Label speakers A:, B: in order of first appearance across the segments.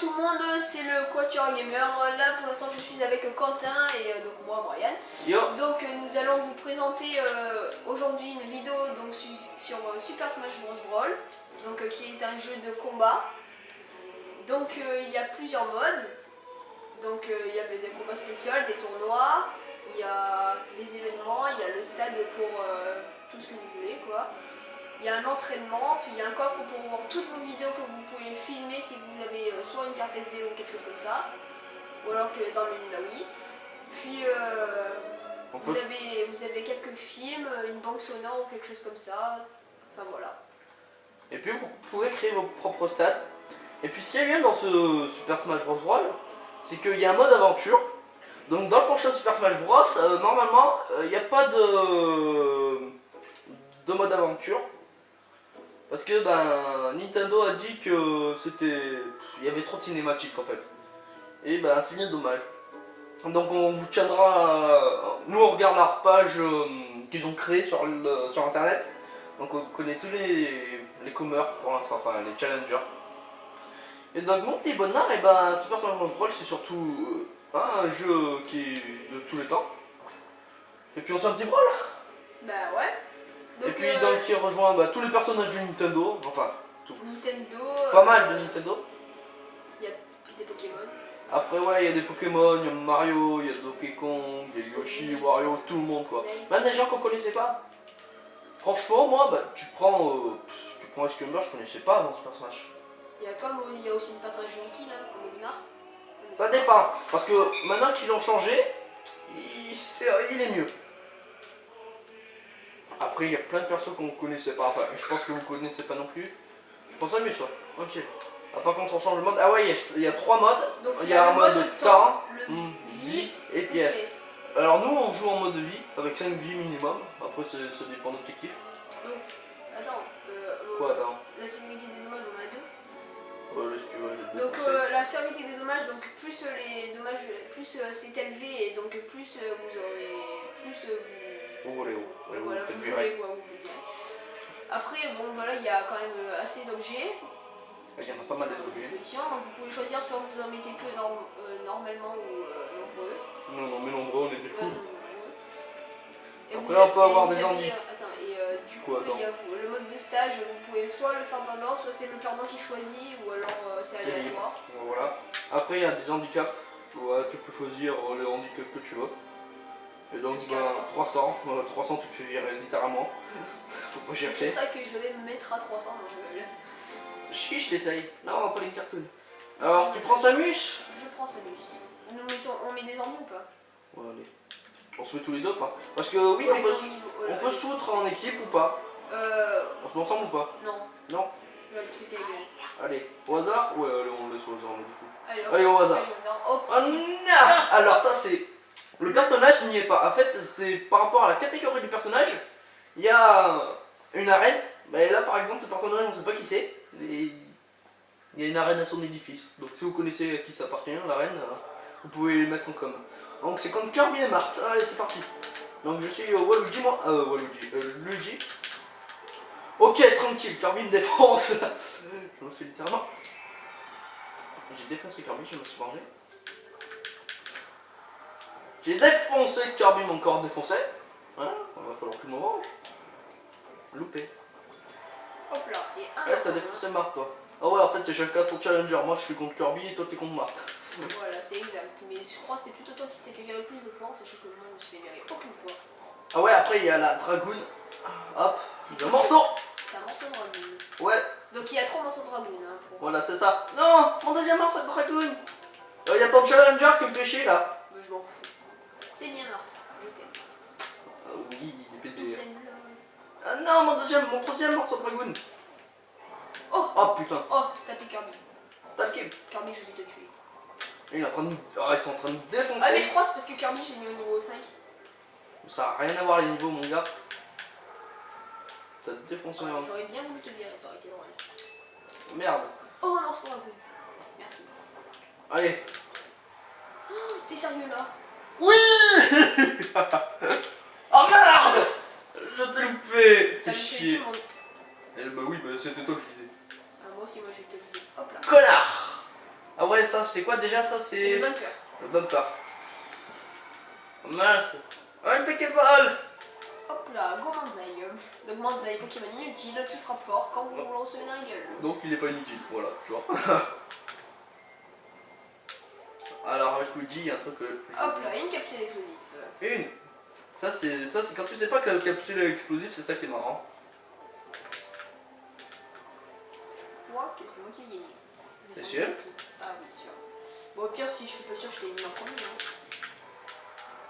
A: tout le monde, c'est le Quatuor Gamer. Là pour l'instant je suis avec Quentin et donc moi Brian.
B: Yo.
A: Donc nous allons vous présenter aujourd'hui une vidéo donc, sur Super Smash Bros. Brawl, donc, qui est un jeu de combat. Donc il y a plusieurs modes. Donc il y avait des combats spéciaux, des tournois, il y a des événements, il y a le stade pour tout ce que vous voulez quoi. Il y a un entraînement, puis il y a un coffre pour voir toutes vos vidéos que vous pouvez filmer si vous avez soit une carte SD ou quelque chose comme ça, ou alors que dans le menu là oui. Puis vous avez quelques films, une banque sonore ou quelque chose comme ça, enfin voilà.
B: Et puis vous pouvez créer vos propres stats. Et puis ce qui est bien dans ce Super Smash Bros. Brawl, c'est qu'il y a un mode aventure. Donc dans le prochain Super Smash Bros, normalement, il n'y a pas de mode aventure. Parce que Nintendo a dit que il y avait trop de cinématiques en fait. Et c'est bien dommage. Donc on vous tiendra, nous on regarde leur page qu'ils ont créée sur internet. Donc on connaît tous les comeurs pour l'instant, enfin les challengers. Et donc mon petit bonheur, Super Smash Bros. Brawl c'est surtout un jeu qui est de tous les temps. Et puis on se fait un petit brawl.
A: Bah ouais. Donc,
B: et puis donc qui rejoint tous les personnages de Nintendo, enfin tout.
A: Nintendo.
B: Pas mal de Nintendo.
A: Il y a des Pokémon.
B: Après ouais, il y a des Pokémon, il y a Mario, il y a Donkey Kong, il y a Yoshi, Wario, tout le monde quoi. Même des gens qu'on connaissait pas. Franchement moi, tu prends Escumber, je connaissais pas avant Super Smash.
A: Il y a aussi une passage inutile comme Olimar.
B: Ça dépend, parce que maintenant qu'ils l'ont changé, il est mieux. Après il y a plein de persos qu'on connaissait pas, enfin je pense que vous connaissez pas non plus. On s'amuse ça, tranquille. Par contre on change le mode, ah ouais il y a 3 modes.
A: Donc,
B: il y a un mode temps,
A: vie
B: et pièces. Alors nous on joue en mode vie, avec 5 vies minimum, après ça dépend de l'objectif.
A: Donc, attends,
B: Quoi attends?
A: La sévérité des dommages on a 2.
B: Ouais, laisse que
A: donc la sévérité des dommages, donc plus les dommages, plus c'est élevé et donc plus vous aurez, plus vous faites virer. Après bon voilà, il y a quand même assez d'objets.
B: Il y en a pas mal d'objets.
A: Donc vous pouvez choisir soit vous en mettez que normalement ou nombreux.
B: Non mais nombreux on est des fous.
A: Et
B: après on peut avoir des ennuis.
A: Du coup il y a le mode de stage, vous pouvez soit le faire dans l'ordre, soit c'est le perdant qui choisit, ou alors c'est aléatoire.
B: Voilà. Après il y a des handicaps, ouais, tu peux choisir les handicaps que tu veux. Et donc 300 tu te fais virer littéralement. Faut pas chercher.
A: C'est pour ça que je vais me mettre à 300.
B: Je t'essaye. Non, pas les cartoons. Alors tu prends Samus?
A: Je prends Samus. On met des ennuis ou pas?
B: Ouais, allez. On se met tous les deux pas? Parce que oui, on peut se foutre en équipe ou pas? On se met ensemble ou pas?
A: Non.
B: Non. Allez, au hasard? Ouais, allez, on le laisse au hasard, on est fou. Allez, au hasard.
A: Oh
B: non. Alors ça c'est... Le personnage n'y est pas. En fait, c'est par rapport à la catégorie du personnage, il y a une arène. Mais là par exemple, ce personnage, on ne sait pas qui c'est. Il y a une arène à son édifice. Donc si vous connaissez à qui ça appartient, l'arène, vous pouvez les mettre en com. Donc c'est contre Kirby et Marthe. Allez, c'est parti. Donc je suis Waluigi, moi. Luigi. Ok, tranquille, Kirby me défonce. Je me fais littéralement. J'ai défoncé Kirby, je me suis vengé. J'ai défoncé Kirby, mon corps défoncé. Hein, il va falloir que je me venge. Loupé.
A: Hop là, et un.
B: Ouais, t'as défoncé Marthe, toi. Ah ouais, en fait, c'est chacun son challenger. Moi, je suis contre Kirby et toi, t'es contre Marthe.
A: Voilà, c'est exact. Mais je crois que c'est plutôt toi qui t'es fait virer plus de fois, sachant que moi, je me suis fait virer aucune fois.
B: Ah ouais, après, il y a la dragoon. Hop, c'est un morceau.
A: C'est un morceau de dragoon.
B: Ouais.
A: Donc il y a 3 morceaux de dragoon.
B: Voilà, c'est ça. Non, mon deuxième morceau de dragoon. Il y a ton challenger qui me fait chier là.
A: Mais je m'en fous. C'est bien Marthe, je t'aime.
B: Ah oui, il est pété. Ah non, mon troisième morceau de dragoon. Oh putain.
A: Oh, t'as pris Kirby.
B: T'as le kill.
A: Kirby, je vais te tuer.
B: Il est en train de... ils sont en train de défoncer.
A: Ah mais je crois que c'est parce que Kirby j'ai mis au niveau 5.
B: Ça a rien à voir les niveaux mon gars. Ça te défonce.
A: J'aurais bien voulu te virer, ça aurait été drôle.
B: Merde.
A: Oh un morceau de dragoon. Merci.
B: Allez.
A: Oh, t'es sérieux là?
B: Oui. Oh merde. Je t'ai loupé. Fais chier. Bah oui, c'était toi que je disais.
A: Ah, moi aussi, moi j'ai te visé. Hop là.
B: Connard. Ah ouais, ouais, ça, c'est quoi déjà? Ça,
A: C'est
B: c'est
A: le bumper.
B: le bumper. Oh, mince. Oh, une Pokéball.
A: Hop là, go Manzai. Donc Manzai, Pokémon inutile qui frappe fort quand vous le recevez dans la gueule.
B: Donc il est pas inutile, voilà, tu vois. Alors avec Luigi, il y a un truc que...
A: Hop là, une capsule explosive.
B: Une. Ça c'est quand tu sais pas que la capsule est explosive, c'est ça qui est marrant.
A: Je crois que c'est moi qui ai gagné.
B: T'es sûr?
A: Ah oui, sûr. Bon, au pire, si je suis pas sûr, je t'ai mis en premier. Hein.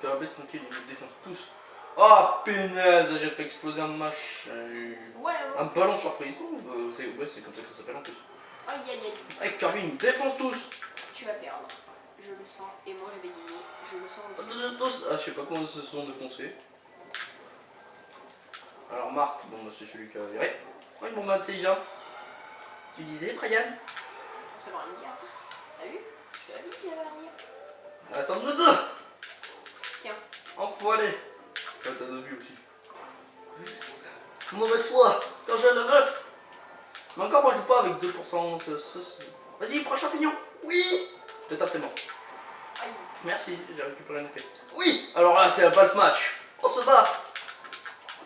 B: Tu vas bête tranquille, ils nous défoncent tous. Oh punaise, j'ai fait exploser un machin.
A: Ouais,
B: Un ballon surprise. C'est ouais, c'est comme ça que ça s'appelle en plus.
A: Aïe aïe aïe.
B: Avec Kirby, ils nous défoncent tous.
A: Tu vas perdre. Je le sens. Et moi, je vais gagner. Je le sens aussi.
B: Ah, je sais pas comment ils se sont défoncés. Alors Marthe, bon bah, c'est celui qui a viré. Ouais, bon bah intelligent. Tu disais Brian?
A: Ça va rien dire. T'as vu? Je t'avais dit qu'il avait rien dire.
B: Rassemble-nous deux.
A: Tiens.
B: Enfoiré. T'as deux vues aussi. Mauvaise foi, quand je le veux. Mais encore, moi je joue pas avec 2%. Vas-y, prends le champignon. Oui. Je te tape, t'es mort.
A: Aïe.
B: Merci, j'ai récupéré une épée. Oui. Alors là, c'est la balle match. On se bat.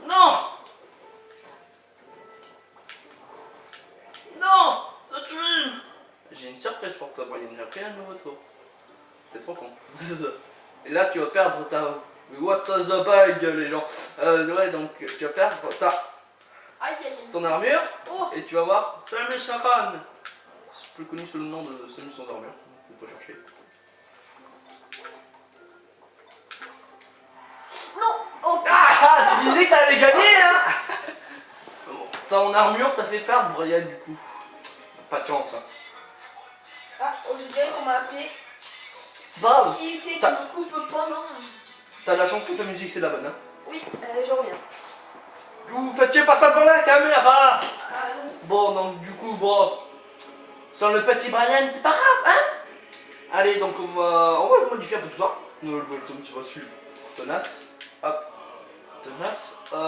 B: Non. Non. The Dream. J'ai une surprise pour toi, Brian. J'ai appris un nouveau tour. T'es trop con. Et là, tu vas perdre ta... What the bug, les gens. Ouais, donc tu vas perdre ta...
A: Aïe aïe aïe.
B: ton armure.
A: Oh.
B: Et tu vas voir Samus Aran. C'est plus connu sous le nom de Samus sans armure. Faut pas chercher.
A: Non. Oh.
B: Ah, tu disais que t'allais gagner, hein. Bon, ton armure t'a fait perdre, Brian, du coup. Pas de chance, hein.
A: Ah, oh, je dirais qu'on m'a appelé.
B: C'est pas grave.
A: Qui c'est qui
B: T'as-
A: me coupe pendant?
B: T'as la chance que ta musique c'est la bonne, hein.
A: Oui, je reviens.
B: Vous faites chier, passe pas devant la caméra.
A: Ah non.
B: Bon, donc du coup, bon, sans le petit Brian, c'est pas grave, hein. Allez, donc on va modifier un peu tout ça. Le Welcome tu vas suivre. Tenace. Hop. Tenace. On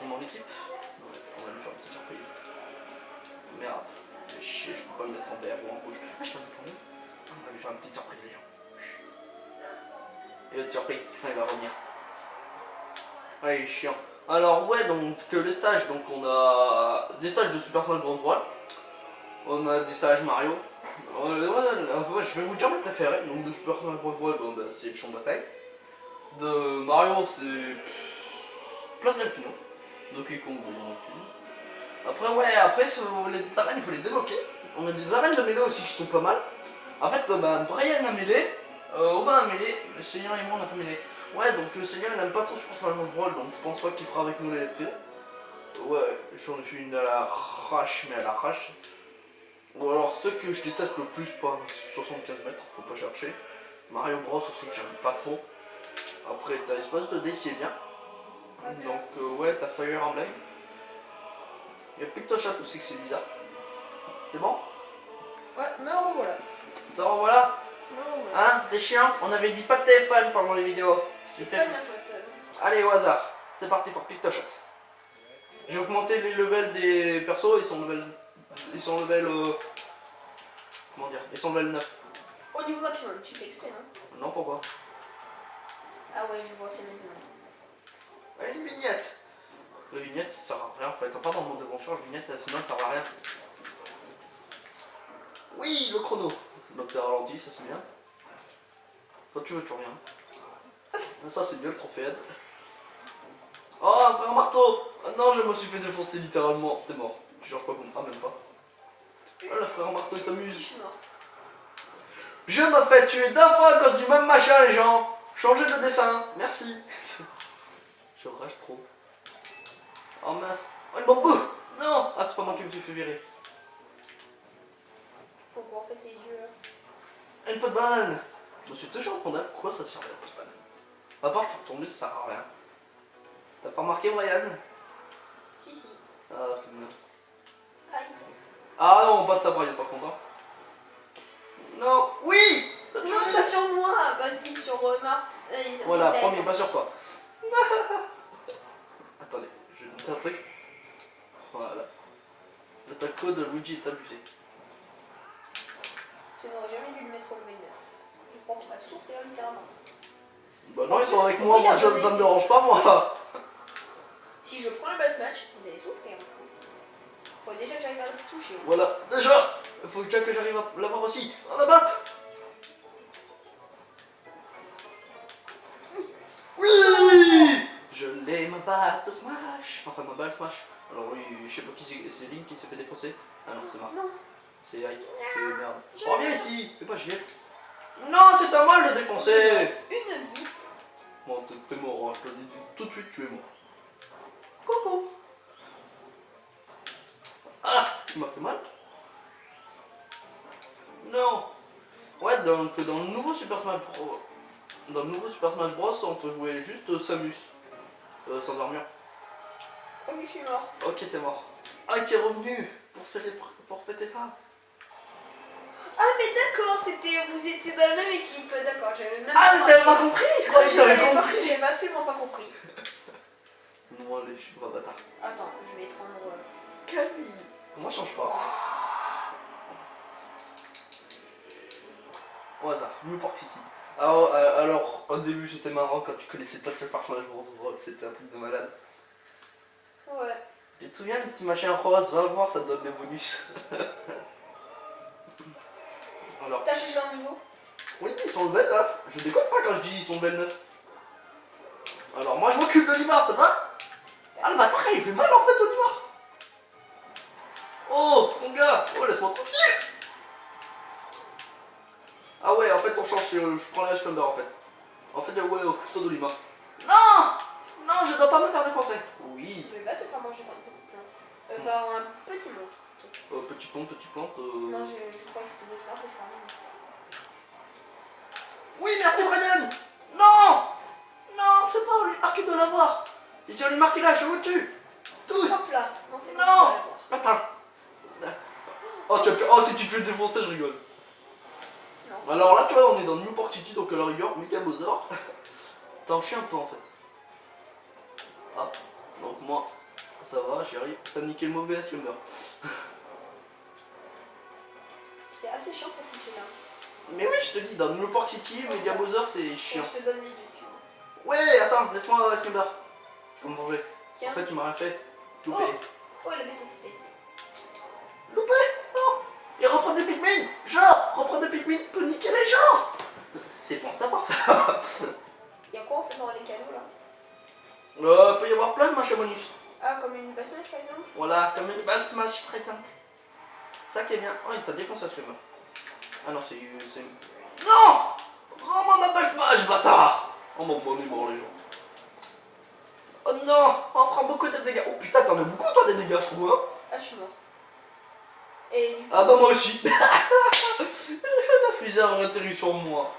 B: est en équipe. Ouais, on va lui faire une petite surprise. Merde. Fais chier, je peux pas me mettre en vert ou en rouge. Ah, je peux me mettre en rouge. On va lui faire une petite surprise, les gens. Et l'autre surprise, il va revenir. Ah, il est chiant. Alors ouais, donc les stages, donc on a des stages de Super Smash Bros. Brawl. On a des stages Mario. Je vais vous dire mes préférés. Donc de Super Smash Bros. Brawl, bon, bah, c'est le champ de bataille. De Mario, c'est Place Delfino. Donkey Kong, bon, après ouais, après les arènes, il faut les débloquer. On a des arènes de mêlée aussi qui sont pas mal. En fait, bah, Brian a mêlé, Aubin a mêlé, le Seigneur et moi on a pas mêlé. Ouais, donc le Seigneur il n'aime pas trop Super Smash Bros. Brawl, donc je pense pas qu'il fera avec nous les LP. Ouais, j'en ai fait une à l'arrache, mais à l'arrache. Ou alors ceux que je déteste le plus, pas 75 mètres, faut pas chercher. Mario Bros aussi que j'aime pas trop. Après t'as l'espace de dé qui est bien. Donc ouais, t'as Fire Emblem. Il y a Pictochat aussi que c'est bizarre. C'est bon?
A: Ouais, me revoilà.
B: Te revoilà?
A: Me revoilà.
B: Hein? T'es chiant? On avait dit pas de téléphone pendant les vidéos.
A: C'est pas de ma faute.
B: Allez, au hasard. C'est parti pour Pictochat. J'ai augmenté les levels des persos, ils sont level... comment dire? Ils sont level 9.
A: Au niveau maximum, tu fais exprès, hein?
B: Non, pourquoi?
A: Ah ouais, je vois, c'est maintenant.
B: Une vignette. La vignette ça sert à rien en fait, à part dans le mode d'aventure, la vignette sinon ça sert à rien. Oui, le chrono. Donc t'es ralenti, ça c'est bien. Quand tu veux, tu reviens. Ça c'est bien le trophée aide. Oh, un frère marteau. Ah non, je me suis fait défoncer littéralement. T'es mort. Tu changes pas contre. Ah, même pas. Oh, le frère marteau il s'amuse.
A: Si, je suis mort.
B: Je me fais tuer deux fois à cause du même machin, les gens. Changez de dessin. Merci. Je rage trop. Oh mince. Oh, une bambou. Non. Ah, c'est pas moi qui me suis fait virer.
A: Faut qu'on fait les yeux.
B: Une peau de banane. Je me suis toujours demandé à quoi ça servait la peau de banane. À part faire tomber, ça sert à rien. T'as pas remarqué, Brian?
A: Si, si.
B: Ah, c'est bien.
A: Aïe.
B: Ah non, pas de ça, Brian, par contre. Hein. Non. Oui.
A: Non, pas sur moi. Vas-y, sur Marthe.
B: Voilà, premier, pas sur toi. Attendez, je vais monter un truc. Voilà. Le taco de Luigi est abusé.
A: Tu n'aurais jamais dû le mettre au level 9. Je crois qu'on va souffrir littéralement.
B: Bah non, ils sont avec moi, moi ça me dérange pas moi.
A: Si je prends le boss match, vous allez souffrir. Faut déjà que j'arrive à le toucher.
B: Voilà, déjà, il faut déjà que j'arrive à l'avoir aussi. À la batte. Oui. Je l'ai ma batte smash. Enfin ma balle smash. Alors oui, je sais pas qui c'est Link qui s'est fait défoncer. Ah non, c'est Marc.
A: Non.
B: C'est Ike. Merde. Reviens ici, fais pas chier. Non, c'est à moi de le défoncer.
A: Une vie.
B: Bon, t'es mort, hein. Je te dis tout de suite, tu es mort. Coucou. Ah, tu m'as fait mal. Non. Ouais, donc dans le nouveau Super Smash Bros. Dans le nouveau Super Smash Bros, on peut jouer juste Samus. Sans armure.
A: Ok, je suis mort.
B: Ok, t'es mort. Ah, qui est revenu pour fêter ça.
A: Ah, mais d'accord, vous étiez dans la même équipe. D'accord, j'avais même
B: Ah, mais t'avais pas compris. Je croyais que t'avais
A: pas
B: compris.
A: J'avais absolument pas compris.
B: Non, allez, je suis pas bâtard.
A: Attends, je vais prendre.
B: Camille. Moi, je change pas. Au hasard, Newport City. Alors, au début, c'était marrant quand tu connaissais pas ce personnage, c'était un truc de malade.
A: Ouais.
B: Tu te souviens, le petit machin rose, va voir, ça te donne des bonus. Alors,
A: T'as changé un niveau?
B: oui, ils sont level 9. Je déconne pas quand je dis ils sont level 9. Alors, moi, je m'occupe de Limar, ça va? Ah, le bâtard, il fait mal en fait au Limar. Oh, mon gars, oh, laisse-moi tranquille. Ah ouais, en fait, on change, je prends la H en fait. En fait, ouais, au couteau de Limar. Non! Non, je dois pas me faire défoncer. Oui.
A: Je vais pas te faire manger par une petite plante. Par un petit monstre.
B: Petit plante.
A: Non, je crois que c'était des plantes que je parlais.
B: Oui, merci Brian. Non! Non, c'est pas Olimar qui doit l'avoir. Si c'est Olimar qui l'a, je vous tue. Tous.
A: Hop là. Non, c'est
B: Non! Attends. Oh, si tu te fais défoncer, je rigole.
A: Non.
B: Alors là, tu vois, on est dans Newport City, donc à la rigueur, Mega Bowser. T'en chies un peu en fait. Hop. Donc moi, ça va, j'y arrive. T'as niqué le mauvais Slumber.
A: C'est assez chiant pour toucher là.
B: Mais oui, je te dis, dans Newport City, Mega Bowser, c'est chiant.
A: Je te donne les deux, si tu veux.
B: Ouais, attends, laisse-moi Slumber. Je vais me venger.
A: Tiens.
B: En fait, tu m'as rien fait. Loupé.
A: Oh, il a baissé sa tête.
B: Loupé? Non! Et reprendre des Pikmin! Genre, reprendre des Pikmin peut niquer les gens! C'est bon à savoir ça!
A: Y'a quoi en fait dans les cadeaux là?
B: Peut y avoir plein de machins bonus.
A: Ah, comme une basse match par exemple?
B: Voilà, comme une balle smash présente. Ça qui est bien. Oh, il t'a défoncé à ce moment. Ah non, c'est. Non! Rends-moi ma balle smash, bâtard! Oh mon bon, on est mort les gens. Oh non! On prend beaucoup de dégâts. Oh putain, t'en as beaucoup toi des dégâts, je trouve, hein?
A: Ah, je suis mort. Et du coup,
B: Ah bah moi aussi. La fusée a atterri sur moi.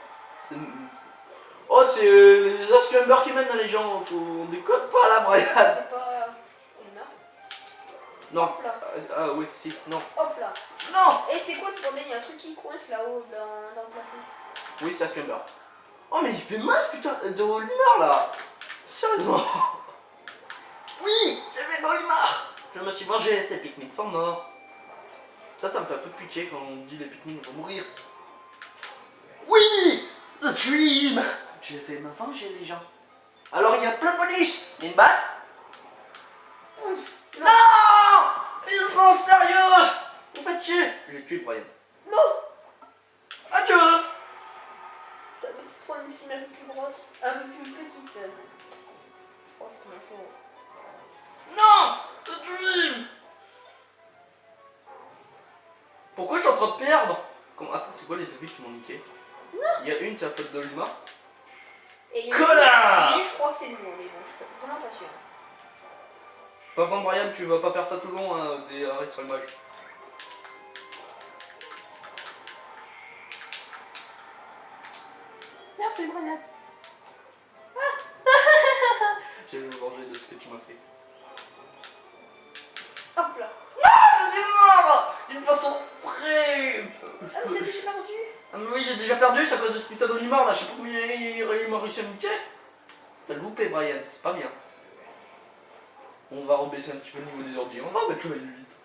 B: Oh, c'est les Ascumber qui mènent les gens. On déconne pas là, Brian.
A: c'est pas. On est mort.
B: Non.
A: Hop là.
B: Ah oui, si, non.
A: Hop là.
B: Non!
A: Et c'est quoi ce bordel? Il y a un truc qui coince là-haut dans le plafond.
B: Oui, c'est Ascumber. Oh, mais il fait mal, putain, de Olimar là. Sérieusement. Oui, j'ai fait Olimar. Je me suis vengé, tes Pikmin sont morts. Ça me fait un peu pitcher quand on dit les Pikmin vont mourir. Oui! The Dream! Je vais me venger les gens. Alors il y a plein de bonus. Une batte? Non! Ils sont sérieux! Vous faites chier! J'ai tué Brian.
A: Non!
B: Adieu!
A: T'as pu prendre une cible un peu plus grosse, un peu plus petite. Oh, c'est ma faute.
B: Non! The Dream! Pourquoi je suis en train de perdre? Attends, c'est quoi les deux villes qui m'ont niqué? Il y a une, c'est la faute de Lima.
A: Et
B: Connard!
A: je crois que c'est le nom, mais bon, je suis vraiment pas sûr.
B: Par contre, Brian, tu vas pas faire ça tout le long, hein, des arrêts sur l'image. Merci, Brian. Je vais me venger de ce que tu m'as fait.
A: Hop là.
B: Je démarre d'une façon très...
A: Ah, mais t'as déjà perdu.
B: Ah mais oui, j'ai déjà perdu, c'est à cause de ce putain d'Olimar là, je sais pas combien il m'a réussi à me niquer. T'as loupé Brian, c'est pas bien. On va rebaisser un petit peu le niveau des ordi, on va mettre le mail vite.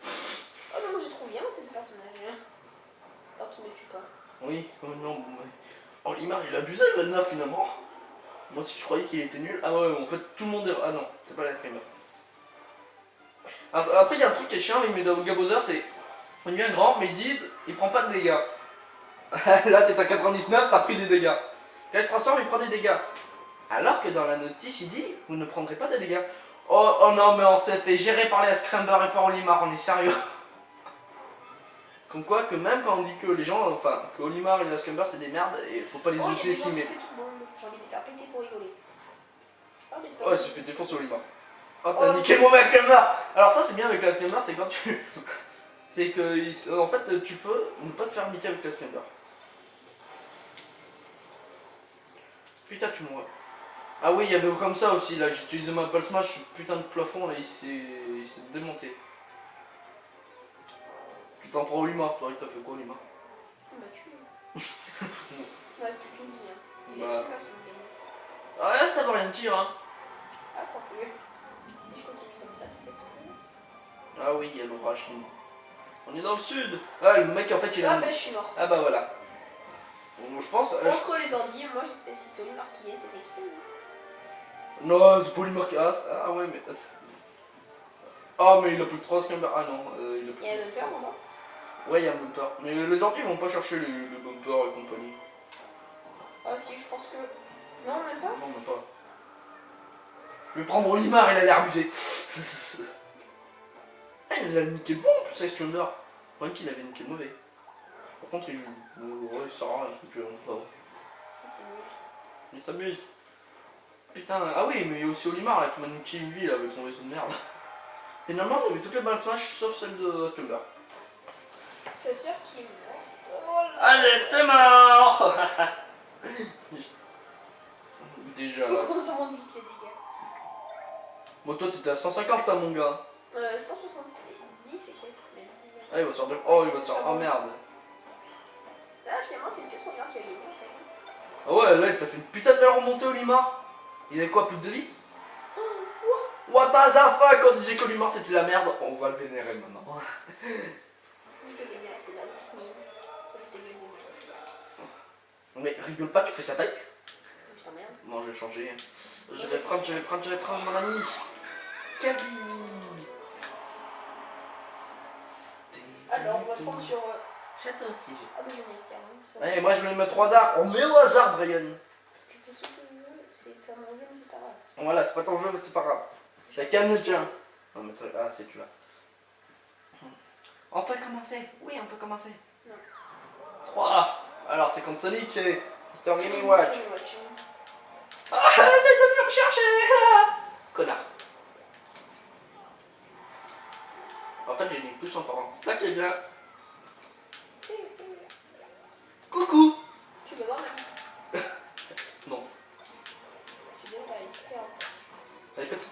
A: Oh non, j'ai trouvé. trouve bien, moi, ces deux personnages. Tant qu'ils me tuent pas.
B: Oui, oh non, ouais. Oh, Olimar il a abusé le 9 finalement. Moi aussi je croyais qu'il était nul. Ah ouais, en fait tout le monde est. Ah non, c'est pas la screamer. Après il y a un truc qui est chiant avec Mega Bowser, c'est. On devient grand, mais ils disent il prend pas de dégâts. Là t'es à 99, t'as pris des dégâts. Quand il se transforme, il prend des dégâts. Alors que dans la notice il dit vous ne prendrez pas de dégâts. Oh non, mais on s'est fait gérer par les Scramber et par Olimar, on est sérieux. Comme quoi que même quand on dit que les gens, enfin que Olimar et les Scramber c'est des merdes et faut pas les sous-estimer.
A: J'ai envie de les faire péter pour rigoler.
B: Oh, il s'est fait défoncer Olimar. Oh, t'as niqué le mauvais Scramber. Alors ça c'est bien avec la Scramber, c'est quand tu... c'est que en fait tu peux ne pas te faire niquer avec la Scramber. Putain tu mourrais. Ah oui il y avait comme ça aussi là, j'ai utilisé ma Pulse Smash, putain de plafond là il s'est démonté. Tu t'en prends Olimar, toi il t'a fait quoi Olimar?
A: Bah tu. Il reste plus qu'une vie hein. C'est
B: Bah.
A: les Screamers qui vont gagner.
B: Ah là ça veut rien dire hein.
A: Ah quoi que. Si je continue comme ça peut-être.
B: Ah oui il y a l'orage. On est dans le sud. Ah le mec en fait il a...
A: Ah bah je suis mort.
B: Ah bah voilà. Bon, je pense...
A: Entre les endives, moi c'est Olimar qui gagne, c'est fait exprès.
B: Non c'est pas Olimar qui... Ah ouais mais... Ah mais il a plus que 3 Scramber. Ah non il a plus
A: Il y a un bumper en bas.
B: Ouais il y a un bumper. Mais les ordi vont pas chercher les bumpers et compagnie.
A: Ah si je pense que... Non même pas.
B: Non même pas. Je vais prendre Olimar, il a l'air abusé. Ah il a niqué bon tout ça Scramber. Moi qu'il avait niqué mauvais. Par contre il joue. Ouais il sert à rien ce que tu veux.
A: C'est nul.
B: Il s'amuse. Putain, ah oui, mais il y a aussi Olimar là, qui m'a niqué une vie là, avec son vaisseau de merde. Finalement, on avait toutes les balles smash sauf celle de Scramber.
A: Sa soeur qui est morte. Oh là.
B: Allez, t'es mort. Déjà là.
A: Pourquoi on s'en rend vite les dégâts?
B: Bon, toi t'étais à 150 hein, mon gars.
A: 170 c'est quel?
B: Ah, il va sortir. Oh, il va sortir. Oh merde.
A: Ah finalement c'est peut-être Olimar qui a gagné en fait.
B: Ah ouais, là, il t'a fait une putain de belle remontée, Olimar. Il avait quoi, plus de vie? What the fuck, quand DJ Olimar c'était la merde, on va le vénérer maintenant.
A: Je te gagne, c'est là, ça fait gagner.
B: Mais rigole pas, tu fais sa taille.
A: Je t'emmerde.
B: Non, je vais changer. Je vais prendre mon ami. Kaby.
A: Alors on va prendre sur...
B: Château aussi.
A: Ah bah j'ai mis Esther.
B: Allez, moi je vais mettre au hasard. On met au hasard, Brian.
A: Je fais ce que je veux, c'est faire mon jeu mais c'est pas grave.
B: Voilà, c'est pas ton jeu, mais c'est pas grave. J'ai calme le tien. Non, mais ah, c'est tu là. On peut commencer. Oui, on peut commencer.
A: Non.
B: 3. Alors, c'est contre Sonic et Mr. Gaming Watch.
A: Hein.
B: Ah, c'est de venir me chercher. Connard. En fait, j'ai des tous en parents. Ça qui est bien. Coucou.
A: Tu veux voir ma bite?
B: Non,
A: Tu veux la Esther?
B: elle est petite.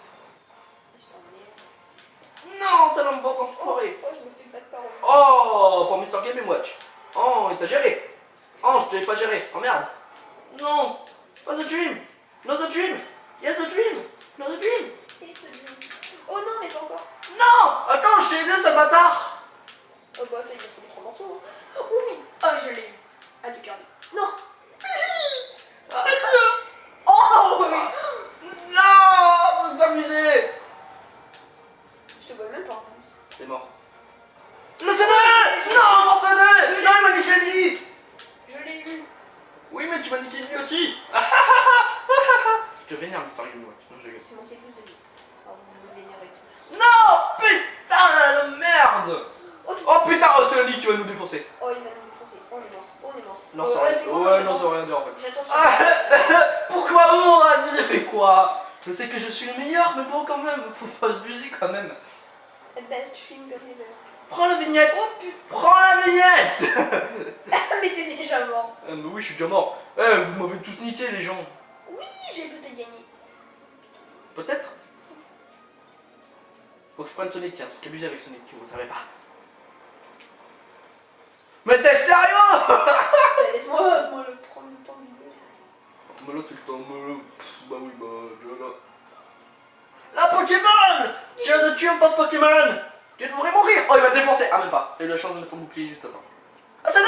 A: Je t'emmerde.
B: Non, ça va me prendre enfoiré.
A: Oh, je me fais pas de parole.
B: Oh, pour Mr. Game Watch. Oh, il t'a géré. Oh, je t'avais pas géré. Oh merde. Non. Pas the dream. Not the dream. Yes the dream. Not the dream.
A: It's a dream. Oh non, mais pas encore.
B: Non. Attends, je t'ai aidé, ce bâtard.
A: Oh bah attends, il a fait les 3 morceaux. Hein. Oh oui. Oh, je l'ai eu. Ah, du cardio. Non. Oh oui.
B: Non, vous t'amusez.
A: Je te vois même pas en plus.
B: T'es mort. Le CD. Non, CD. Non, il m'a niqué une vie.
A: Je l'ai eu.
B: Oui, mais tu m'as niqué une vie aussi. Je te vénère, Mr. Game Watch. Non, je rigole.
A: C'est monté plus de vie. Alors vous me vénérez tous.
B: Non, putain de merde. Oh putain, oh, c'est Oli qui va nous défoncer.
A: Oh, il va nous défoncer. On est mort. On est mort.
B: Non, ça ouais, non, ça veut rien dire en fait.
A: J'attends.
B: Pourquoi moi? Vous avez fait quoi? Je sais que je suis le meilleur, mais bon, quand même, faut pas se buser quand même.
A: Best chewing gum ever.
B: Prends la vignette.
A: Oh putain.
B: Prends la vignette.
A: Mais t'es déjà mort.
B: Mais oui, je suis déjà mort. Eh, vous m'avez tous niqué, les gens.
A: Oui, j'ai peut-être gagné.
B: Peut-être. Faut que je prenne Sonic, tiens, parce qu'abusé avec Sonic, vous savez pas. Mais t'es sérieux?
A: Laisse-moi le prendre le temps du jeu.
B: Mais là, tu le temps, bah oui, bah, là. La Pokémon! Tu viens de tuer un pas de Pokémon! Tu devrais mourir! Oh, il va te défoncer. Ah, même pas. J'ai eu la chance de mettre ton bouclier juste avant. Un CD.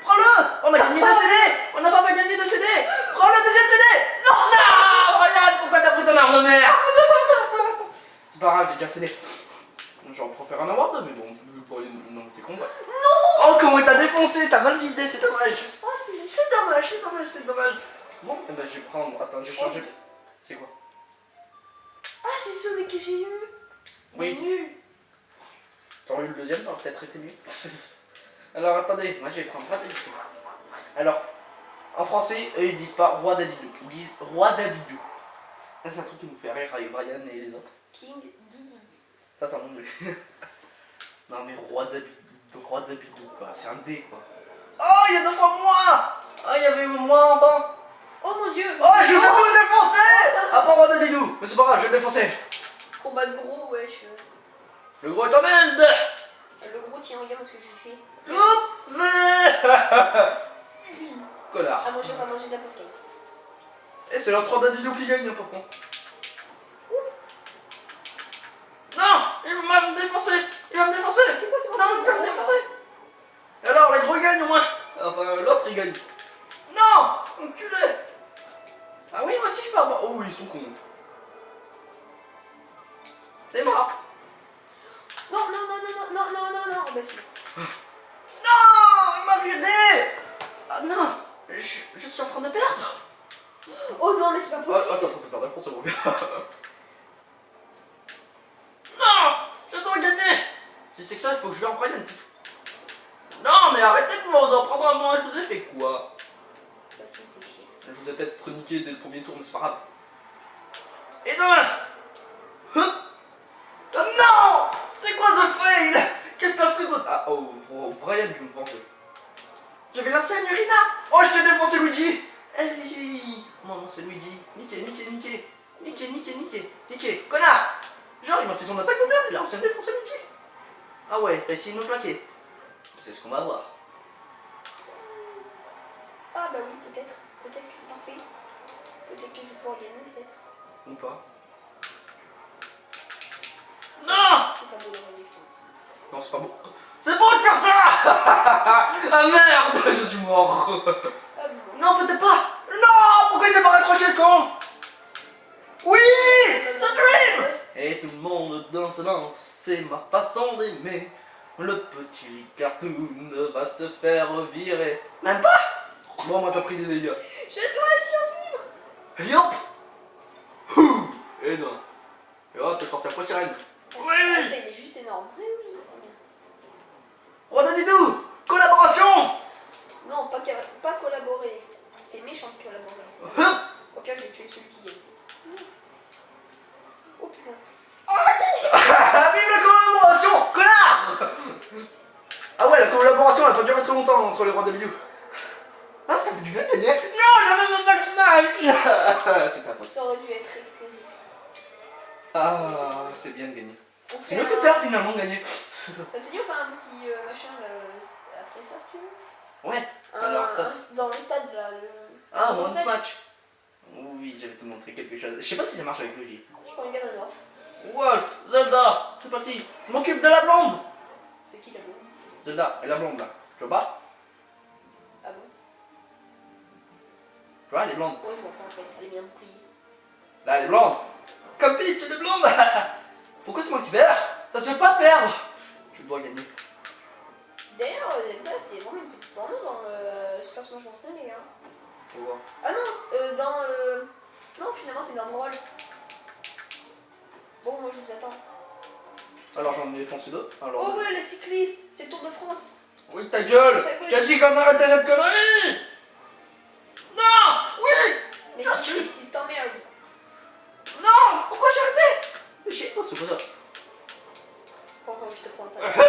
B: Prends-le. On a gagné 2 CD. On n'a pas gagné 2 CD. Prends le deuxième CD. Non, non, Brian, pourquoi t'as pris ton arme de merde? C'est pas grave, j'ai déjà un CD. J'en préfère en avoir 2, mais bon, non, t'es con, ouais. Non. Oh, comment il t'a défoncé. T'as mal visé, c'est dommage. Oh, c'est dommage, c'est dommage, c'est dommage. Bon, eh ben je vais prendre. Attends, je vais changer. C'est quoi?
A: Ah, c'est celui que j'ai eu.
B: Oui.
A: Nul.
B: T'aurais eu le deuxième, ça aurait peut-être été mieux. Alors attendez, moi je vais prendre Roi d'Abidou. Alors, en français, eux ils disent pas Roi d'Abidou, ils disent Roi d'Abidou. Ça c'est un truc qui nous fait rire avec Brian et les autres.
A: King Didi.
B: Ça monte mieux. Non mais Roi d'Abidou quoi, c'est un D quoi. Oh, il y a 2 fois moi. Oh, il y avait moi enfin.
A: Oh mon dieu.
B: Oh, je vais vous le défoncer. Ah, pas Roi d'Abidou, mais c'est pas grave, je vais le défoncer.
A: Combat de gros, wesh.
B: Le gros est en merde.
A: Le gros, tiens, regarde ce que j'ai fait.
B: Connard.
A: Ah, moi j'ai pas mangé de la poscaille.
B: Et c'est l'autre d'Adidou qui gagne, par contre. Non, il va me défoncer. Il va me défoncer.
A: C'est quoi, c'est quoi?
B: Non, il va me défoncer. Et alors, les gros gagnent au moins. Enfin, l'autre il gagne. Non, enculé. Ah oui, moi aussi je pars. Oh, ils sont cons. C'est mort.
A: Non, non, non, non, non, non, non, non, bah si.
B: Non, il m'a viré. Ah non, je suis en train de perdre.
A: Oh non, mais c'est pas possible.
B: Attends, t'as perdu, c'est bon. Non, je dois gagner. Si c'est que ça, il faut que je lui en prenne un petit. Non, mais arrêtez de vous en prendre à moi, je vous ai fait quoi?
A: Bah, tu me fais chier.
B: Je vous ai peut-être niqué dès le premier tour, mais c'est pas grave. Et demain. Non. C'est quoi ce fail? Qu'est-ce que t'as fait? Ah, oh, Brian, je me venger. J'avais lancé une Urina. Oh, je t'ai défoncé Luigi. Luigi. Non, non, c'est Luigi. Niqué. Connard. Genre, il m'a fait son attaque de merde, il a réussi à me défoncer Luigi. Ah ouais, t'as essayé de me plaquer. C'est ce qu'on va voir.
A: Ah bah oui, peut-être. Peut-être que c'est parfait. Peut-être que je pourrais gagner, peut-être.
B: Ou pas.
A: C'est pas beau de gagner, je pense.
B: Non, c'est pas beau. C'est beau de faire ça. Ah merde, je suis mort.
A: Ah bon.
B: Non, peut-être pas. Non, pourquoi il s'est pas raccroché ce con? Oui, c'est Dream. Et tout le monde danse, c'est ma façon d'aimer. Le petit cartoon va se faire virer. Même pas. Bon, moi t'as pris des dégâts.
A: Je dois survivre.
B: Yop. Ouh. Et non. Et oh, t'es sorti à poids sirène.
A: Oui. Il est juste énorme. Oui, oui.
B: Roi d'Adidou, collaboration.
A: Non, pas collaborer. C'est méchant de collaborer. Au pire, j'ai tué celui qui gagne. Oh putain.
B: Vive la collaboration, connard. Ah ouais, la collaboration elle a pas duré très longtemps entre les rois d'Abidou. Ah, ça fait du bien de gagner. Non, j'avais même pas le smash. C'est ta faute.
A: Ça aurait dû être explosif.
B: Ah, c'est bien de gagner. C'est mieux que perdre finalement de gagner.
A: T'as tenu enfin un petit machin là, après ça, si tu veux.
B: Ouais, alors ça.
A: Dans le stade là,
B: Ah,
A: mon
B: mon
A: smash.
B: match. Oui, j'avais te montré quelque chose. Je sais pas si ça marche avec le J.
A: Je prends une gamme d'or.
B: Wolf, Zelda, c'est parti. Je m'occupe de la blonde.
A: C'est qui la blonde?
B: Zelda, et la blonde là. Tu vois pas?
A: Ah bon?
B: Tu vois, elle est blonde.
A: Ouais, je vois pas en fait, elle est bien bouclier.
B: Là, elle est blonde. Comme Peach, elle est blonde. Pourquoi c'est moi qui perds? Ça se fait pas perdre. Je dois gagner.
A: D'ailleurs, Zelda, c'est vraiment une petite porno dans Super Smash Bros. Les gars.
B: Faut voir.
A: Ah non, non, finalement, c'est dans Brawl. Bon, moi je vous attends.
B: Alors j'en ai défoncé deux. Alors...
A: Oh ouais, les cyclistes, c'est le Tour de France.
B: Oui, ta gueule.
A: Ouais,
B: J'ai dit qu'on arrêtait cette connerie. Non. Oui.
A: Les cyclistes, ils t'emmerdent.
B: Non. Pourquoi j'ai arrêté? Mais je sais pas, c'est pas ça.
A: Pourquoi je te prends pas derrière.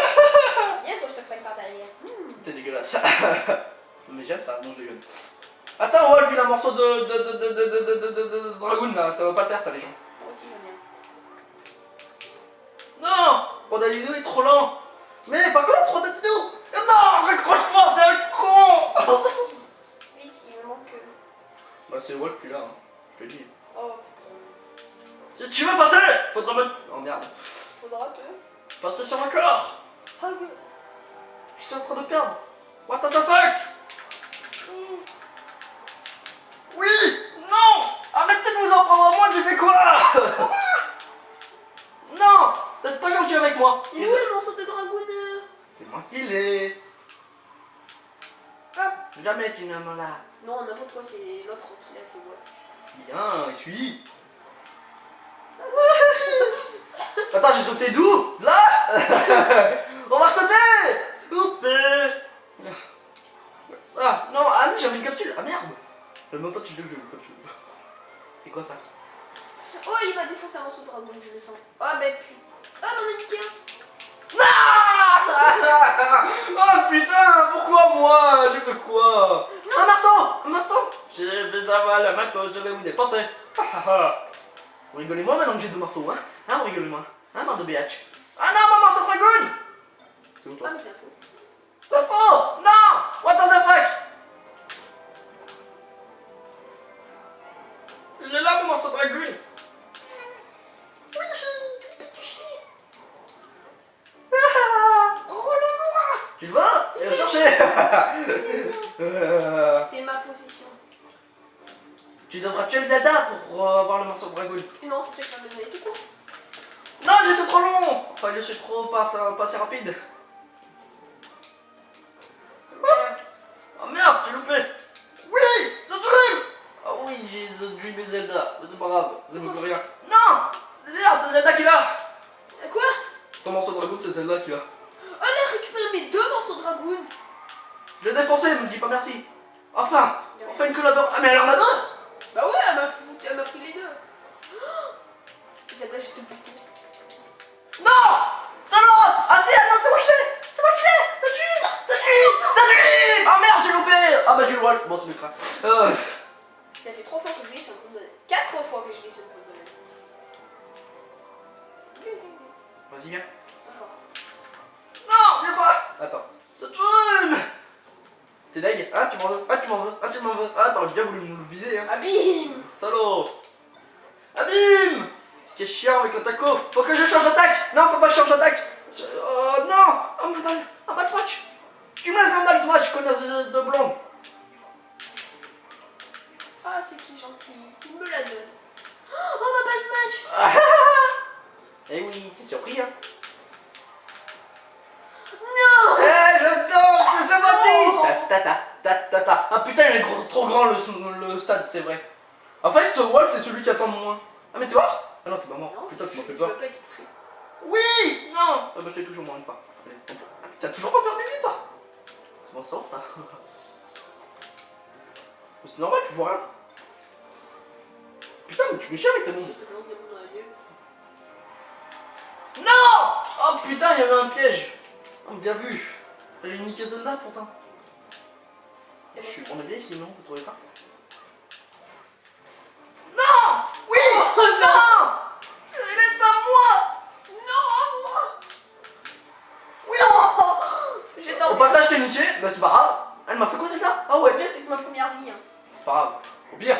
A: Viens quand je te prenne par derrière.
B: T'es dégueulasse. Mais j'aime ça, non je dégueule. Attends, Wolf, il a un morceau de dragoon là, ça va pas le faire ça les gens.
A: Moi aussi j'en ai un.
B: Non. Rodalino est trop lent. Mais par contre, Rodalino. Non, raccroche-toi, c'est un con.
A: Vite, il me manque.
B: Bah c'est Wolf plus là, hein. Je te dis.
A: Oh,
B: Si tu veux passer, faudra mettre... Oh merde.
A: faudra te.
B: Passer sur un corps. Je suis en train de perdre. What the fuck? Oui! Non! Arrêtez de vous en prendre à moi, j'ai fait quoi? Non! T'êtes pas gentil avec moi.
A: Il est où le morceau de dragoon?
B: C'est moi qui l'ai.
A: Hop.
B: Jamais tu ne me l'as.
A: Non, n'importe quoi, c'est l'autre qui l'a, c'est moi.
B: Bien, je suis. Attends, j'ai sauté d'où? Là. On va sauter. Oupé. Ah, non, ah oui, j'avais une capsule. Ah merde. Je même pas tu dis que j'ai une capsule. C'est quoi ça?
A: Oh, il m'a défoncé un morceau de dragon, je le sens. Oh, ben putain. Oh, on a niqué un.
B: Ah. Oh putain, pourquoi moi? J'ai fait quoi? Un marteau. Un marteau. J'ai fait avoir le marteau, je vais vous défoncer. Vous rigolez moi maintenant que j'ai deux marteaux, hein? Hein, vous rigolez moi? Hein, marre de biatch? Ah non, maman, ça dragonne! C'est où toi?
A: Ah, mais c'est un fou.
B: C'est faux! Non! What the fuck? Il est là, mon morceau de dragonne! Oui!
A: Oh là là.
B: Tu le veux? Viens le chercher!
A: C'est ma possession.
B: Tu devras tuer le Zelda pour avoir le morceau de dragonne.
A: Non, c'est toi qui m'as donné tout court.
B: Non, je suis trop long! Enfin, je suis trop pas assez rapide. Oh merde, j'ai loupé! Oui! The Dream! Ah oui, j'ai The Dream et Zelda, mais c'est pas grave, ça me fait rien. Non! Merde, c'est Zelda qui l'a!
A: Quoi?
B: Ton morceau de dragon, c'est Zelda qui l'a.
A: Oh, elle a récupéré mes deux morceaux de dragoon.
B: Je l'ai défoncé, elle me dit pas merci. Enfin une collaboration. Ah mais elle en a deux!
A: Bah ouais, elle m'a pris les deux. Oh, Zelda, je te bute.
B: Non! Salaud! Ah si, ah non, c'est moi qui l'ai! C'est moi qui l'ai! The Dream! The Dream! The Dream! Ah merde, j'ai loupé! Ah bah j'ai le Wolf, bon c'est le crâne.
A: Ça fait 3 fois que je l'ai sur le compte de 4 fois que je l'ai sur le compte de
B: Vas-y, viens.
A: D'accord.
B: Non, viens pas! Attends. The Dream! T'es deg? Ah tu m'en veux? Ah tu m'en veux? Ah tu m'en veux? Ah t'aurais bien voulu me le viser hein.
A: Abîme!
B: Salaud! Abîme! Ce qui est chiant avec le taco, faut que je change d'attaque! Non, faut pas que je change d'attaque! Oh non! Oh ma balle! Oh ma smash! Tu me laisses ma balle smash, connasse de blonde!
A: Ah, c'est qui gentil. Il me la donne. Oh, ma base match!
B: Eh oui, t'es surpris hein?
A: Non!
B: Eh, je danse, c'est parti! Ta ta ta ta ta. Ah putain, il est trop grand le stade, c'est vrai. En fait, Wolf, c'est celui qui attend le moins. Ah mais t'es mort? Ah non, t'es pas mort.
A: Non,
B: Putain, tu m'as fait
A: je
B: peur.
A: veux pas être pris.
B: Oui! Non! Ah bah je l'ai toujours moins une fois. Allez, hop. Ah, t'as toujours pas perdu de vie toi? C'est bon savoir ça. C'est normal, tu vois rien. Putain, mais tu fais chier avec ta mine.
A: Je te lance des boules dans la gueule.
B: Non! Oh putain, il y avait un piège. Oh, bien vu. J'ai niqué Zelda pourtant. On est bien ici, non? Vous trouvez pas? Non! Oui!
A: Oh,
B: non! Il est à moi!
A: Non, moi!
B: Oui!
A: J'étais
B: Au
A: en
B: passage, t'es niqué, bah c'est pas grave. Elle m'a fait quoi Zelda? Ah ouais,
A: pire, c'est ma première vie. Hein.
B: c'est pas grave. Au pire.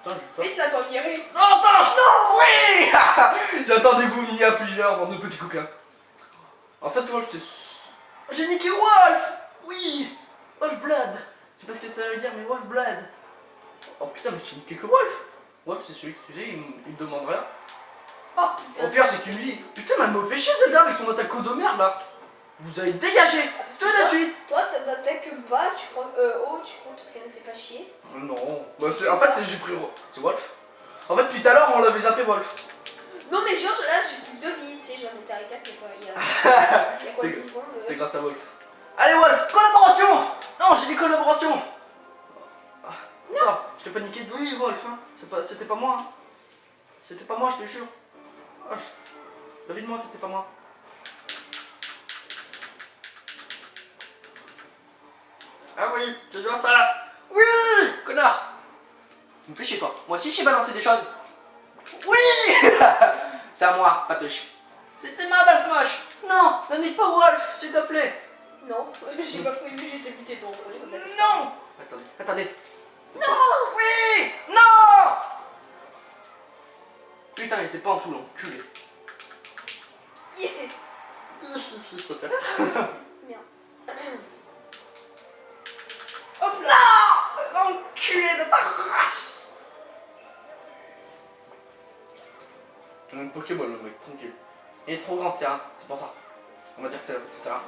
B: Putain, je
A: Vite, là, toi, viré.
B: Non, attends! Non! Oui! J'attendais que vous veniez à plusieurs, bande de petits coquins. En fait, Wolf, c'est... J'ai niqué Wolf! Oui! Wolf Blood! Je sais pas ce que ça veut dire, mais Wolf Blood. Oh putain, mais j'ai niqué que Wolf! Wolf, c'est celui que tu sais, il me demande rien.
A: Oh,
B: Au
A: putain.
B: pire, c'est qu'une vie. Putain, mais elle me fait chier Zelda avec son attaque de merde là! Vous avez dégagé! Tout de suite!
A: Toi, t'attaques bas, tu crois. Haut, tu crois qu'elle ne fait pas chier.
B: Non, bah, en fait, j'ai pris... C'est Wolf. En fait, depuis tout à l'heure, on l'avait zappé Wolf.
A: Non, mais genre, là, j'ai plus de vie. Tu sais, j'en étais à 4, mais quoi, il y a quoi,
B: C'est-
A: 10 secondes.
B: C'est grâce à Wolf. Allez Wolf, collaboration! Non, j'ai dit collaboration! Non, je t'ai pas niqué de oui Wolf, hein. C'était pas moi. Hein. C'était pas moi, je te jure. Ah, David, moi, c'était pas moi. Ah oui, je vois ça là. Oui, connard. Tu me fais chier toi. Moi aussi, j'ai balancé des choses. Oui. C'est à moi, Patoche. C'était ma balle smash. Non, ne nique pas Wolf, s'il te plaît.
A: Non, j'ai pas prévu, j'ai été buté ton.
B: Non. Attendez, attendez. Non. Oui. Non. Putain, il était pas en tout l'enculé.
A: Yeah.
B: Ça fait rire.
A: Merde.
B: Hop là. L'enculé de ta race. Un Pokéball le mec, tranquille. Il est trop grand ce terrain, c'est pour ça. On va dire que c'est la faute du terrain.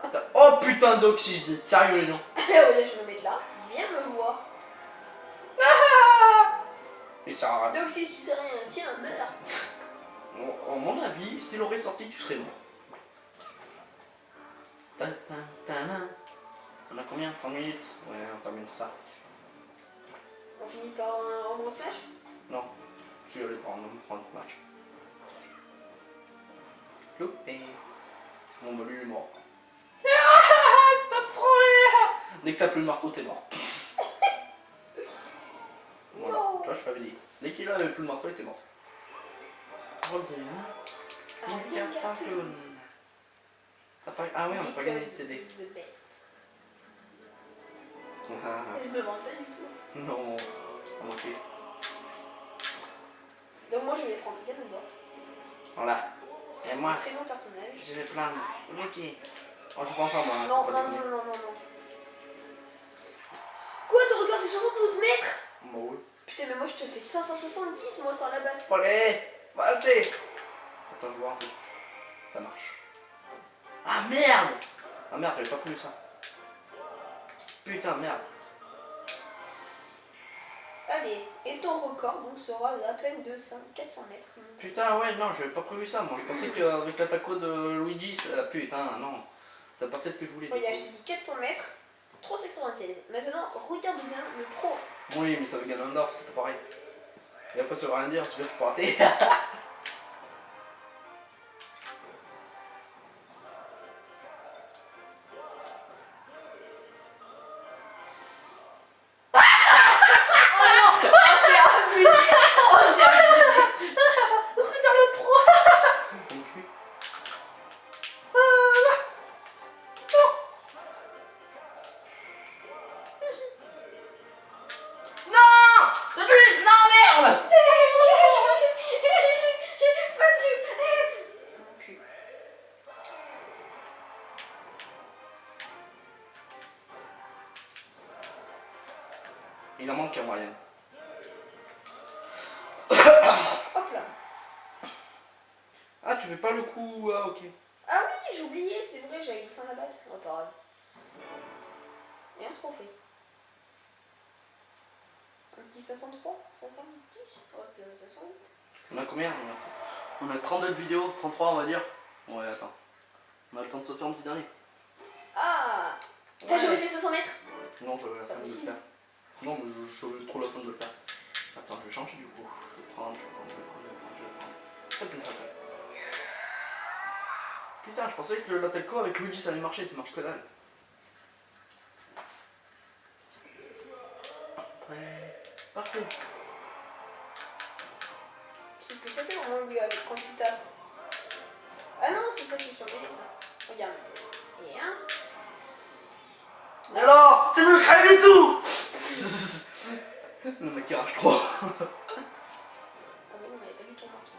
B: Attends. Oh putain d'oxygène, sérieux les gens.
A: Regarde, je vais me mettre là. Viens me voir.
B: Il sert à rien.
A: Donc si tu sais rien, tiens, meurs.
B: À mon avis, s'il aurait sorti, tu serais mort. On a combien? 30 minutes? Ouais, on termine ça.
A: On finit par un gros smash?
B: Non, je suis allé prendre le match. Loupé. Bon bah lui il est mort. Dès que t'as plus le marteau, t'es mort. Voilà,
A: Non.
B: tu vois, je t'avais dit. Dès qu'il avait plus le marteau, il était mort. Ah oui, on n'a pas gagné de CD.
A: Because it's the best.
B: Ah,
A: Je me vantais du coup.
B: non, ok.
A: Donc moi je vais prendre Ganondorf.
B: Voilà.
A: Parce que
B: Et
A: c'est
B: moi,
A: un très bon personnage.
B: je vais plaindre. Luigi. Oh, je pense à moi. Hein,
A: Non,
B: faut
A: non,
B: pas
A: non,
B: déconner.
A: non, non, non. Quoi, ton record c'est 72 mètres?
B: Bah oui.
A: Putain, mais moi je te fais 570 moi sans la batte.
B: Allez, va, ok. Attends, je vois un peu. Ça marche. Ah merde. Ah merde, j'avais pas prévu ça. Putain, merde.
A: Allez, et ton record donc sera à peine de 400 mètres.
B: Putain, ouais, non, j'avais pas prévu ça. Moi, je pensais qu'avec l'attaque de Luigi, ça... putain, non. T'as pas fait ce que je voulais.
A: Regarde, je t'ai dit 400 mètres, 3,96. Maintenant, regarde bien le pro.
B: Oui, mais ça veut Ganondorf, c'est pas pareil. Et après, ça veut rien dire, c'est bien que tu peux rater. Il en manque un moyen.
A: Hop là.
B: Ah, tu fais pas le coup. Ah, ok.
A: Ah oui, j'ai oublié, c'est vrai, j'avais sans la batte. Oh, pareil. Et un trophée. Un petit 503, 510, oh, 508.
B: On a combien? On a 32 vidéos, 33 on va dire. Ouais, attends. On a le temps de se faire un petit dernier.
A: Ah, t'as jamais fait 500 mètres?
B: Non, j'avais la flemme de le faire. Non, mais j'avais trop la flemme de le faire. Attends, je vais changer du coup. Je vais prendre. Putain, je pensais que la telco avec Luigi ça allait marcher, ça marche que dalle. Après, parfait.
A: Tu sais ce que ça fait au moins lui avec quand tu tapes? Ah non, c'est ça, c'est sur le ça. Regarde. Et un.
B: Et alors, c'est mieux que rien du tout. Le mec qui rage trop.
A: Ah mais non, mais t'as vu ton marqué.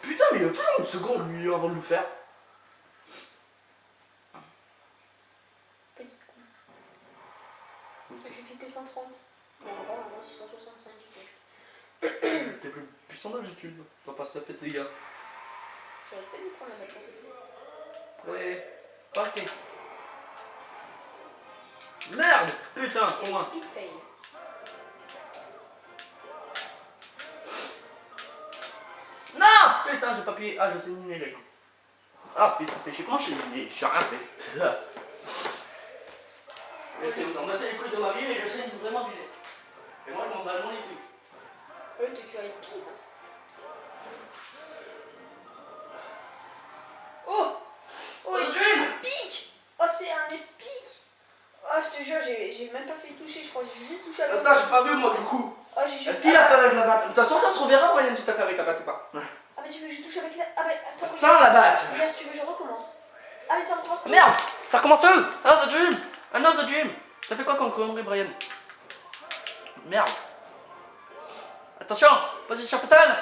B: Putain, mais il a toujours une seconde lui avant de le faire.
A: Petit coup. J'ai fait que 130. Bon, encore, moi, c'est 165 du
B: T'es plus puissant d'habitude. T'as pas ça fait de dégâts.
A: J'aurais peut-être dû prendre la batte pour cette fois.
B: Prêt. Partez. Merde. Putain, trop loin.
A: Big fail.
B: Non. Putain, j'ai pas appuyé. Ah, je sais ni les gens. Ah putain, péché. Comment j'ai rien fait. Vous en battez les couilles de ma vie, mais je sais vraiment du lait. Et moi, je m'en bats les couilles.
A: Eux, t'es toujours avec pire. Oh! Oh, il
B: Dream.
A: pique! Oh, c'est un épique! Oh, je te jure, j'ai même pas fait toucher, je crois que j'ai juste touché avec
B: Attends, j'ai pas vu moi du coup.
A: Oh, j'ai juste.
B: Est-ce qu'il a fait avec la batte? De toute façon, ça se reverra, Brian, si t'as fait avec la batte ou pas.
A: Ah, mais tu veux que je touche avec la. Ah, mais attends,
B: Sans la batte.
A: regarde, si tu veux, je recommence. Ah, mais ça recommence.
B: Merde. Ça recommence un. Another dream. Another dream. T'as fait quoi comme connerie, Brian? Merde. Attention, position fatale.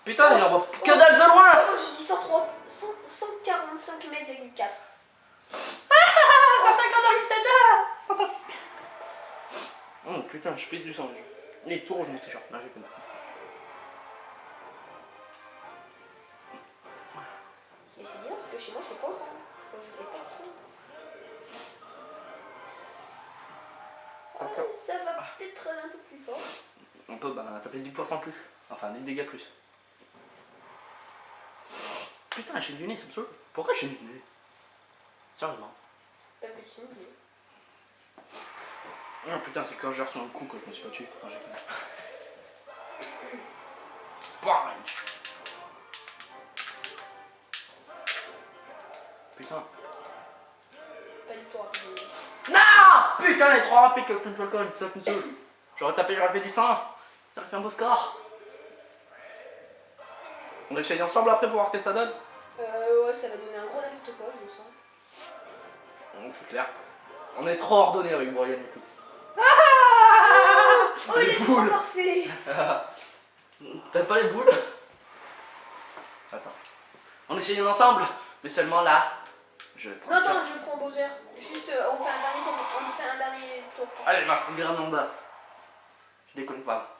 B: Putain, il en voit que dalle de loin.
A: Moi je dis 145 mètres, 4.
B: 150,7. Oh putain, je pisse du sang déjà. Les tours, je mon t-shirt. Là, j'ai compris.
A: Mais c'est bien parce que chez moi je fais pas autant. Moi je fais pas comme ça. Oh, ça va peut-être un peu plus fort.
B: On peut taper 10% plus. Enfin, 10 dégâts plus. Putain, la chaîne du nez, c'est absurde. Pourquoi la chaîne du nez? Sérieusement.
A: Pas que c'est mieux.
B: Oh putain, c'est quand j'ai reçu un coup que je me suis pas tué. Quand j'ai Bang. Putain.
A: Pas du tout rapide.
B: Non. Putain, les 3 rapides que le Prince Falcon, ça me saoule. J'aurais tapé, j'aurais fait du sang. J'aurais fait un beau score. On essaye ensemble après pour voir ce que ça donne.
A: Ouais, ça va donner un gros n'importe quoi, je le sens.
B: Non, c'est clair. On est trop ordonné avec Brian et tout.
A: Oh, il est trop parfait.
B: T'as pas les boules? Attends. On essaye ensemble, mais seulement là. Je vais prendre.
A: Non, attends, je prends Bowser. Juste, on fait un dernier tour. On fait un dernier tour.
B: Allez, marche, Grananda. Je déconne pas.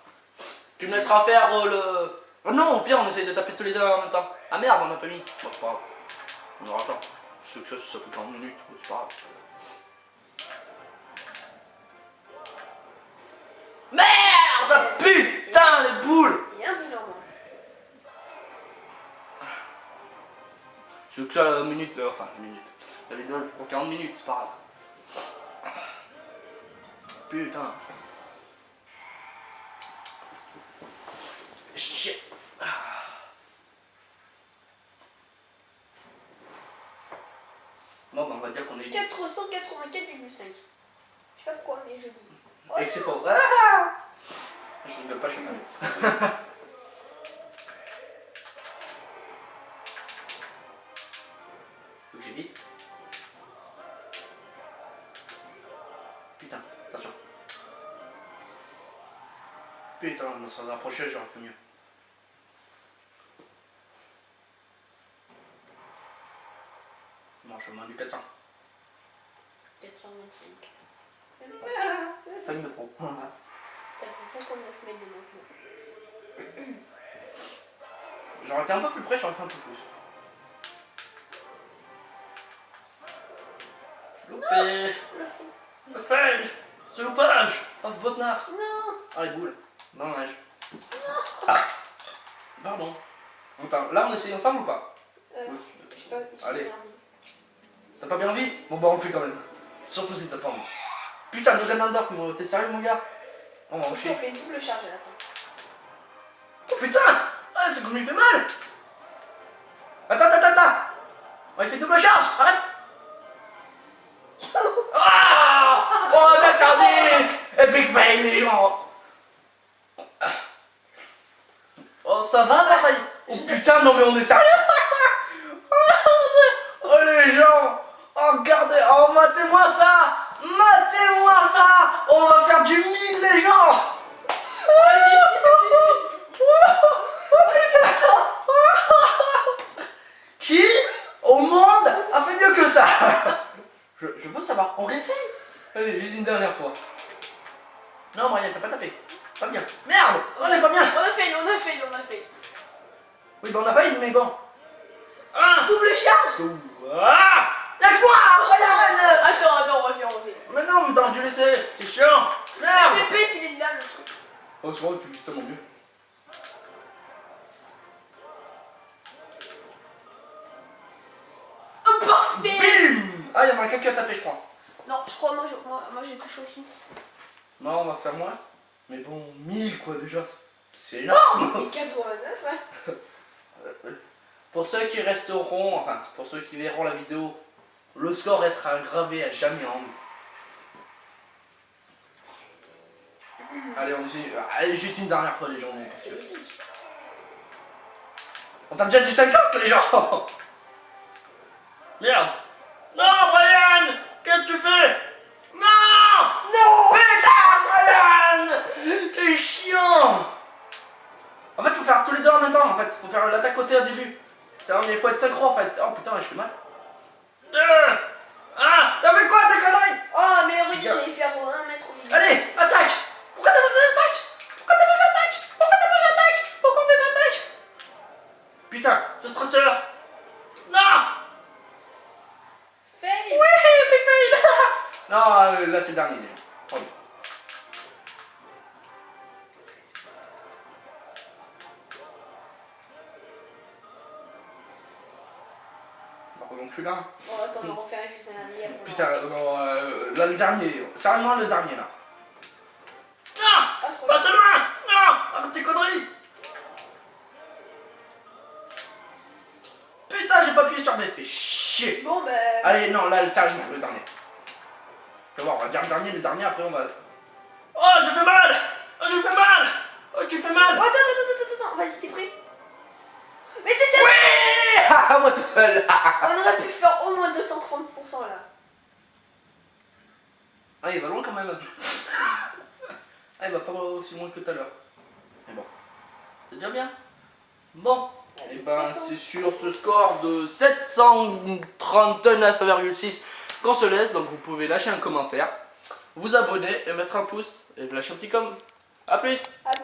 B: Tu me laisseras faire le. Oh non, au pire, on essaye de taper tous les deux en même temps. Ah merde, on a pas mis. Bon, c'est pas grave. On aura le temps. Je sais que ça fait 40 minutes, c'est pas grave. Merde! Putain, les boules!
A: Il y a un bout normalement.
B: C'est que ça la minute, enfin la minute. La vidéo pour 40 minutes, c'est pas grave. Putain. Shit. Bon, bah, on va dire qu'on est
A: 484,5. Je sais pas pourquoi, mais je dis. Oh,
B: et que c'est faux. Ah, je rigole pas, je suis pas. Faut que j'évite. Putain, attention. Putain, on se rapprochait, j'aurais fait mieux. Bon, je suis au moins du 400.
A: 425.
B: Ça me trop.
A: T'as fait 59 mètres de maintenant.
B: J'aurais été un peu plus près, j'aurais fait un peu plus. Loupé. Le fail. Ce loupage. Oh, botnard.
A: Non.
B: Ah, les boules. Dommage. Ah. Pardon. Attends, là on essaye ensemble ou pas?
A: Je sais pas.
B: Allez. T'as pas bien envie? Bon bah on le fait quand même. Surtout si t'as pas envie. Putain, de Ganondorf, t'es sérieux mon gars? On va en
A: On
B: chier.
A: fait une double charge à la fin.
B: Oh putain! Ah, c'est comme il fait mal! Attends! Oh, il fait double charge! Arrête! Ah! Oh, la service! Epic fail, les gens! Oh, ça va, pareil? Oh putain, non mais on est sérieux? Oh, les gens! Oh, regardez! Oh, matez-moi ça! Matez-moi ça! On va faire du 1000, les gens! Qui au monde a fait mieux que ça? Je veux savoir, on réessaye? Allez, juste une dernière fois. Non, Marianne, t'as pas tapé. Pas bien. Merde, on est pas bien.
A: On a fait.
B: Oui, bah on a pas une, mais bon.
A: Double charge.
B: Ah, y'a quoi, Marianne?
A: Attends, on refait.
B: Mais non, mais t'aurais dû laisser. C'est chiant. Merde.
A: Le pète, il est là, le truc.
B: Oh, c'est vrai, tu fais justement mieux.
A: Oh, parfait.
B: Bim. Ah, y'en a quelqu'un qui a tapé, je crois.
A: Non, je crois, moi j'ai touché aussi.
B: Non, on va faire moins. Mais bon, 1000 quoi déjà. C'est énorme.
A: 89, hein.
B: Pour ceux qui resteront, enfin, pour ceux qui verront la vidéo, le score restera gravé à jamais en nous. Allez, on essaie. Allez, juste une dernière fois, les gens. Parce que... On tape déjà du 50, les gens. Merde. Non, Brian. Qu'est-ce que tu fais? Non.
A: Non.
B: Putain, Brian. T'es chiant. faut faire tous les deux en même temps en fait. Faut faire l'attaque côté au début. Il faut être synchro en fait. Oh putain, je fais mal. T'as fait quoi ta connerie?
A: Oh, mais Rudy, j'allais faire 1 mètre au milieu.
B: Allez, attaque! Pourquoi t'as pas fait attaque? Pourquoi t'as pas fait attaque? Pourquoi t'as pas fait attaque? Pourquoi on fait pas attaque? Putain, ce stresseur! Non!
A: Fail.
B: Oui, big fail! Non, là c'est le dernier déjà. Oh, oui. Donc je suis là.
A: Bon, attends, on va refaire juste un dernier.
B: Putain, non, là le dernier, sérieusement le dernier là. Non! Pas seulement! Non! Arrête tes conneries! Putain, j'ai pas appuyé sur B, fait chier!
A: Bon, ben.
B: Allez, non, là, sérieusement, le dernier. Tu vas voir, on va dire le dernier, après on va... Oh, je fais mal! Oh, je fais mal! Oh, tu fais mal!
A: Oh, attends, vas-y, t'es prêt? Mais t'es sérieux?
B: Oui! Ah, moi tout seul!
A: On aurait pu faire au moins 230% là.
B: Ah, il va loin quand même. Ah, il va pas aussi loin que tout à l'heure. Mais bon, c'est déjà bien. Bon, et ben c'est sur ce score de 739,6 qu'on se laisse. Donc vous pouvez lâcher un commentaire, vous abonner et mettre un pouce et lâcher un petit com. A plus!
A: À plus.